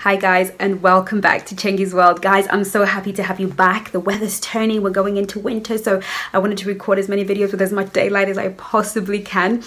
Hi guys, and welcome back to Chengi's World. Guys, I'm so happy to have you back. The weather's turning, we're going into winter, so I wanted to record as many videos with as much daylight as I possibly can.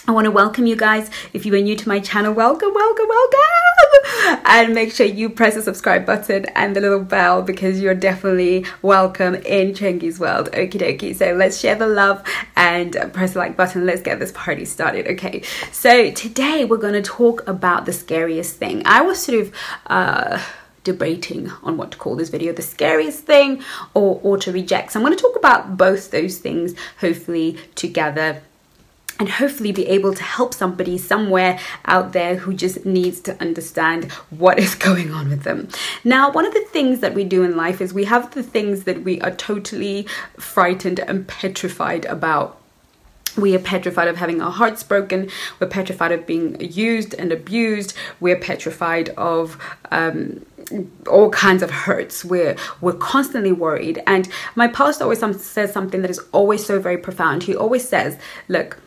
I want to welcome you guys. If you are new to my channel, welcome. And make sure you press the subscribe button and the little bell because you're definitely welcome in Chengi's World. Okie dokie. So let's share the love and press the like button. Let's get this party started. Okay. So today we're going to talk about the scariest thing. I was sort of debating on what to call this video, the scariest thing or auto rejects. I'm going to talk about both those things, hopefully together, and hopefully be able to help somebody somewhere out there who just needs to understand what is going on with them. Now, one of the things that we do in life is we have the things that we are totally frightened and petrified about. We are petrified of having our hearts broken. We're petrified of being used and abused. We're petrified of all kinds of hurts. We're constantly worried. And my pastor always says something that is always so very profound. He always says, look,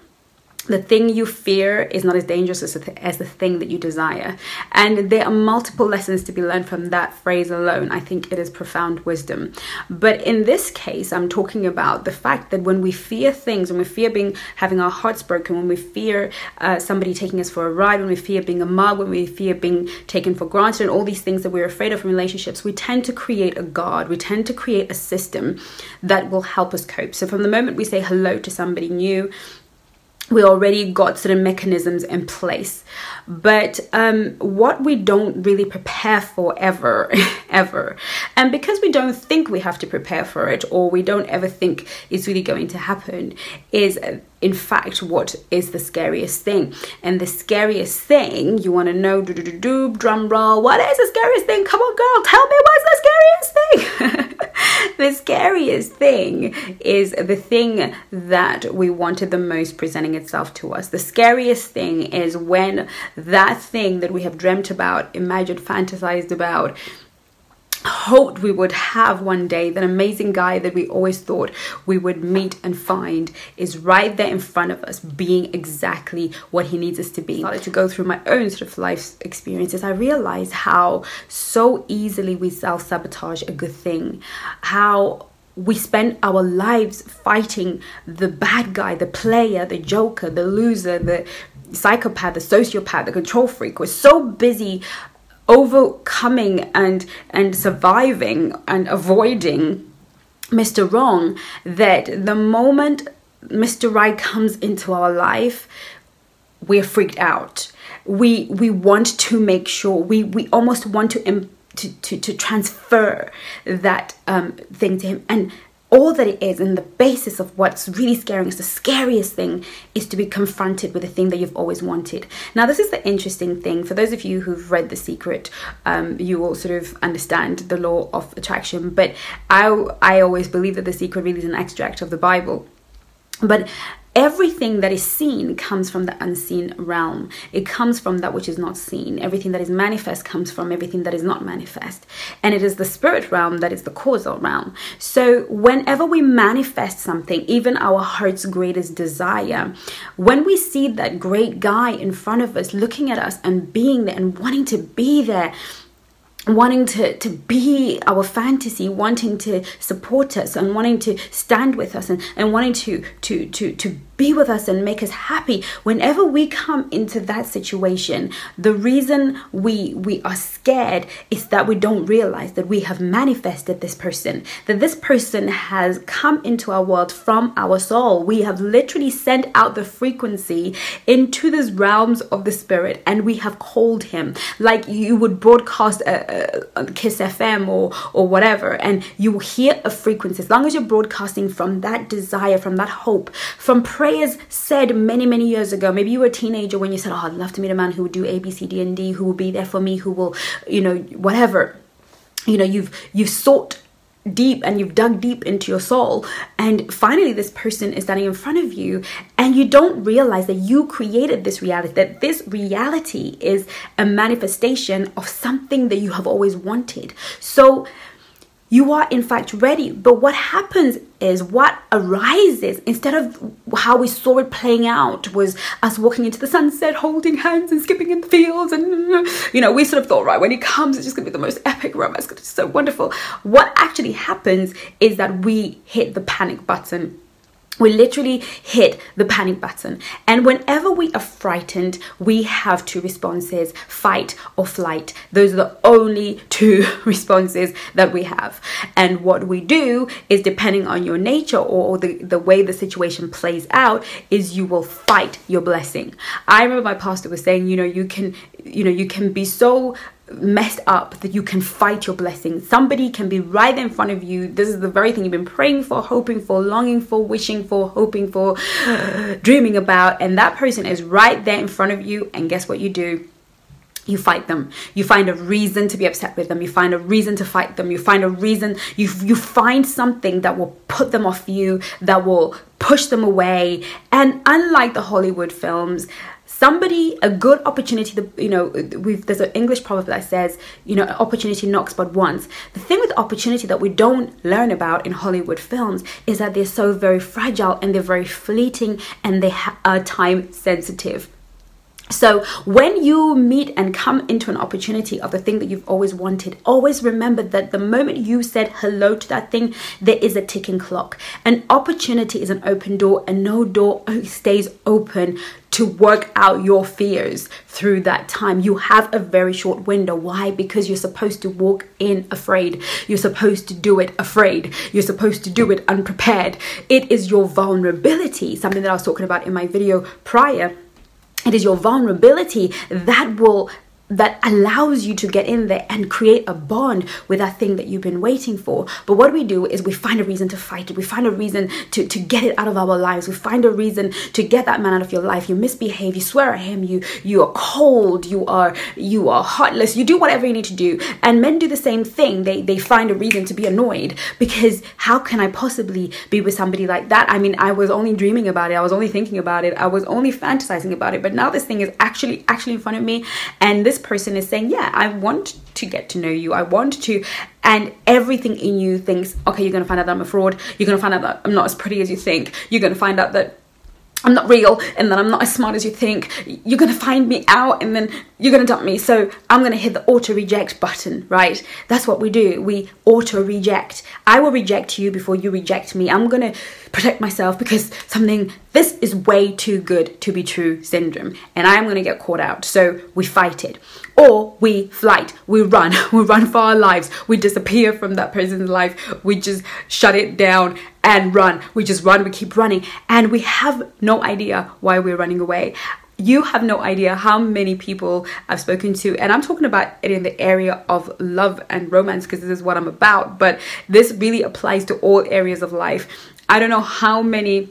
the thing you fear is not as dangerous as the thing that you desire. And there are multiple lessons to be learned from that phrase alone. I think it is profound wisdom. But in this case, I'm talking about the fact that when we fear things, when we fear having our hearts broken, when we fear somebody taking us for a ride, when we fear being a mug, when we fear being taken for granted, and all these things that we're afraid of in relationships, we tend to create a guard. We tend to create a system that will help us cope. So from the moment we say hello to somebody new, we already got certain mechanisms in place. But what we don't really prepare for ever, and because we don't think we have to prepare for it, or we don't ever think it's really going to happen, is in fact what is the scariest thing. And the scariest thing, you want to know, drum roll, what is the scariest thing? Come on girl, tell me what's the scariest thing. The scariest thing is the thing that we wanted the most presenting itself to us. The scariest thing is when that thing that we have dreamt about, imagined, fantasized about, hoped we would have one day, that amazing guy that we always thought we would meet and find, is right there in front of us, being exactly what he needs us to be. I started to go through my own sort of life experiences. I realized how so easily we self-sabotage a good thing, how we spend our lives fighting the bad guy, the player, the joker, the loser, the psychopath, the sociopath, the control freak. We're so busy overcoming and surviving and avoiding Mr. Wrong that the moment Mr. Right comes into our life, we're freaked out. We want to make sure, we almost want to transfer that thing to him. And all that it is, and the basis of what's really scaring us, the scariest thing, is to be confronted with the thing that you've always wanted. Now, this is the interesting thing. For those of you who've read The Secret, you will sort of understand the law of attraction. But I always believe that The Secret really is an extract of the Bible. But everything that is seen comes from the unseen realm. It comes from that which is not seen. Everything that is manifest comes from everything that is not manifest. And it is the spirit realm that is the causal realm. So whenever we manifest something, even our heart's greatest desire, when we see that great guy in front of us, looking at us and being there and wanting to be there, wanting to be our fantasy, wanting to support us and wanting to stand with us and wanting to be with us and make us happy. Whenever we come into that situation, the reason we are scared is that we don't realize that we have manifested this person, that this person has come into our world from our soul. We have literally sent out the frequency into these realms of the spirit, and we have called him, like you would broadcast a Kiss FM or whatever, and you will hear a frequency. As long as you're broadcasting from that desire, from that hope, from prayers said many years ago. Maybe you were a teenager when you said, oh, I'd love to meet a man who would do A, B, C, D, and D, who will be there for me, who will, whatever. You've sought deep and you've dug deep into your soul, and finally this person is standing in front of you, and you don't realize that you created this reality, that this reality is a manifestation of something that you have always wanted. So you are in fact ready. But what happens is, what arises instead of how we saw it playing out was us walking into the sunset, holding hands and skipping in the fields. And, you know, we sort of thought, right, when he comes, it's just going to be the most epic romance. It's so wonderful. What actually happens is that we hit the panic button. We literally hit the panic button. And whenever we are frightened, we have two responses: fight or flight. Those are the only two responses that we have. And what we do is, depending on your nature or the way the situation plays out, is you will fight your blessing. I remember my pastor was saying, you can be so messed up that you can fight your blessing. Somebody can be right in front of you. This is the very thing you've been praying for, hoping for, longing for, wishing for, hoping for, dreaming about, and that person is right there in front of you. And guess what you do? You fight them. You find a reason to be upset with them. You find a reason to fight them. You find a reason, you find something that will put them off you, that will push them away. And unlike the Hollywood films, a good opportunity, there's an English proverb that says, opportunity knocks but once. The thing with opportunity that we don't learn about in Hollywood films is that they're so very fragile, and they're very fleeting, and they are time sensitive. So when you meet and come into an opportunity of the thing that you've always wanted, always remember that the moment you said hello to that thing, there is a ticking clock. An opportunity is an open door, and no door stays open to work out your fears through that time. You have a very short window. Why? Because you're supposed to walk in afraid. You're supposed to do it afraid. You're supposed to do it unprepared. It is your vulnerability, something that I was talking about in my video prior. It is your vulnerability that allows you to get in there and create a bond with that thing that you've been waiting for. But what we do is we find a reason to fight it. We find a reason to get it out of our lives. We find a reason to get that man out of your life. You misbehave, you swear at him, you are cold, you are heartless, you do whatever you need to do. And men do the same thing. They find a reason to be annoyed, because how can I possibly be with somebody like that? I mean, I was only dreaming about it. I was only thinking about it. I was only fantasizing about it. But now this thing is actually in front of me, and this person is saying, yeah, I want to get to know you. I want to, and everything in you thinks, okay, you're going to find out that I'm a fraud. You're going to find out that I'm not as pretty as you think. You're going to find out that I'm not real, and then I'm not as smart as you think. You're going to find me out, and then you're going to dump me. So I'm going to hit the auto reject button, right? That's what we do. We auto reject. I will reject you before you reject me. I'm going to protect myself because this is way too good to be true syndrome, and I'm going to get caught out. So we fight it, or we flight. We run. We run for our lives. We disappear from that person's life. We just shut it down and run. We just run. We keep running, and we have no idea why we're running away. You have no idea how many people I've spoken to, and I'm talking about it in the area of love and romance because this is what I'm about, but this really applies to all areas of life. I don't know how many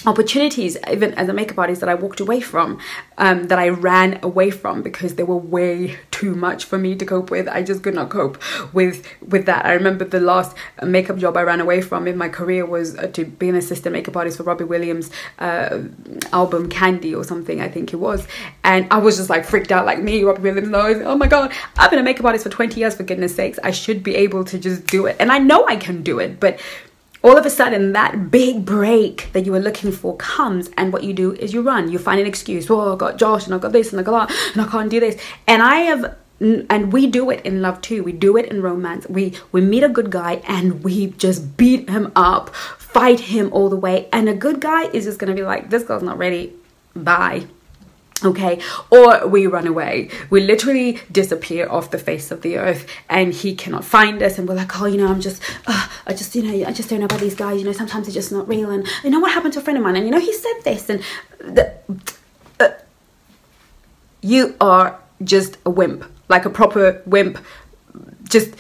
opportunities, even as a makeup artist, that I walked away from, that I ran away from because they were way too much for me to cope with. I just could not cope with that. I remember the last makeup job I ran away from in my career was to be an assistant makeup artist for Robbie Williams' album Candy or something, I think it was, and I was just like freaked out, like me, Robbie Williams knows, oh my god, I've been a makeup artist for 20 years, for goodness sakes, I should be able to just do it, and I know I can do it, but all of a sudden that big break that you were looking for comes, and what you do is you run. You find an excuse. Oh, I got Josh, and I got this, and I got that, and I can't do this. And we do it in love too. We do it in romance. We meet a good guy and we just beat him up, fight him all the way. And a good guy is just gonna be like, this girl's not ready, bye. Okay, or we run away. We literally disappear off the face of the earth, and he cannot find us, and we're like, oh, I just don't know about these guys, sometimes they're just not real, and what happened to a friend of mine, and he said this, and you are just a wimp, like a proper wimp, just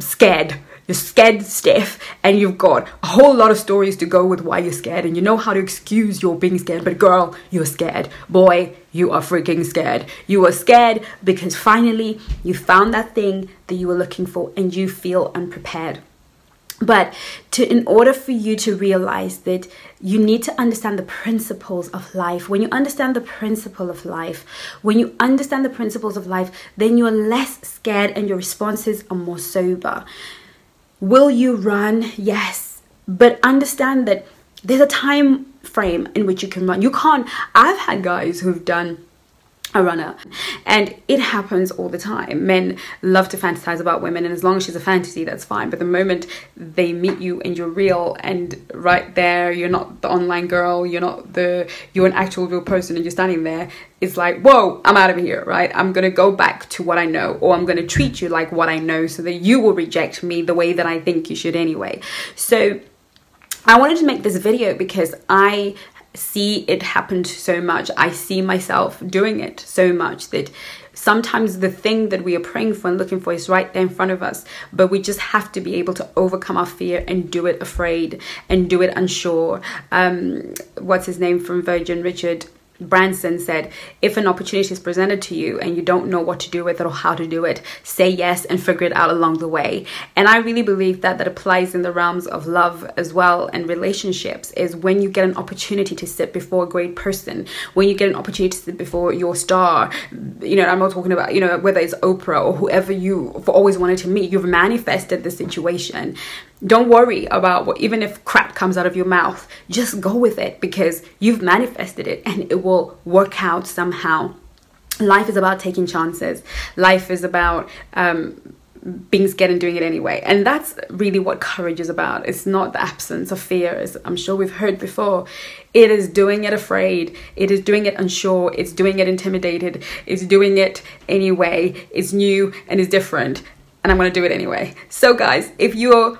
scared. You're scared stiff, and you've got a whole lot of stories to go with why you're scared, and you know how to excuse your being scared, but girl, you're scared. Boy, you are freaking scared. You are scared because finally you found that thing that you were looking for, and you feel unprepared. But in order for you to realize that, you need to understand the principles of life. When you understand the principle of life, then you are less scared and your responses are more sober. Will you run? Yes. But understand that there's a time frame in which you can run. You can't. I've had guys who've done a runner, and it happens all the time. Men love to fantasize about women, and as long as she's a fantasy, that's fine. But the moment they meet you and you're real, and right there, you're not the online girl, you're an actual real person, and you're standing there, it's like, whoa, I'm out of here, right? I'm gonna go back to what I know, or I'm gonna treat you like what I know, so that you will reject me the way that I think you should anyway. So I wanted to make this video because I see it happen so much. I see myself doing it so much that sometimes the thing that we are praying for and looking for is right there in front of us, but we just have to be able to overcome our fear and do it afraid and do it unsure. What's his name from Virgin, Richard Branson, said, if an opportunity is presented to you and you don't know what to do with it or how to do it, say yes and figure it out along the way. And I really believe that applies in the realms of love as well, and relationships, is when you get an opportunity to sit before a great person, when you get an opportunity to sit before your star, you know, I'm not talking about, you know, whether it's Oprah or whoever you've always wanted to meet, you've manifested the situation. Don't worry about what, even if crap comes out of your mouth, just go with it, because you've manifested it and it will work out somehow. Life is about taking chances. Life is about being scared and doing it anyway. And that's really what courage is about. It's not the absence of fear, as I'm sure we've heard before. It is doing it afraid. It is doing it unsure. It's doing it intimidated. It's doing it anyway. It's new and it's different. And I'm going to do it anyway. So guys, if you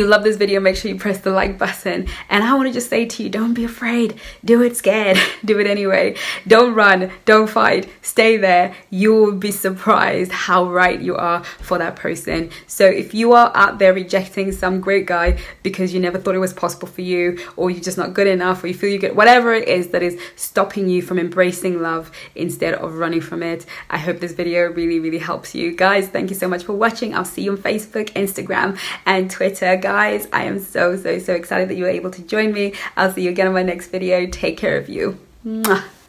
love this video, make sure you press the like button. And I want to just say to you, don't be afraid. Do it scared. Do it anyway. Don't run. Don't fight. Stay there. You will be surprised how right you are for that person. So if you are out there rejecting some great guy because you never thought it was possible for you, or you're just not good enough, or you feel you're good, whatever it is that is stopping you from embracing love instead of running from it, I hope this video really, really helps you. Guys, thank you so much for watching. I'll see you on Facebook, Instagram, and Twitter. Guys, I am so excited that you were able to join me. I'll see you again in my next video. Take care of you. Mwah.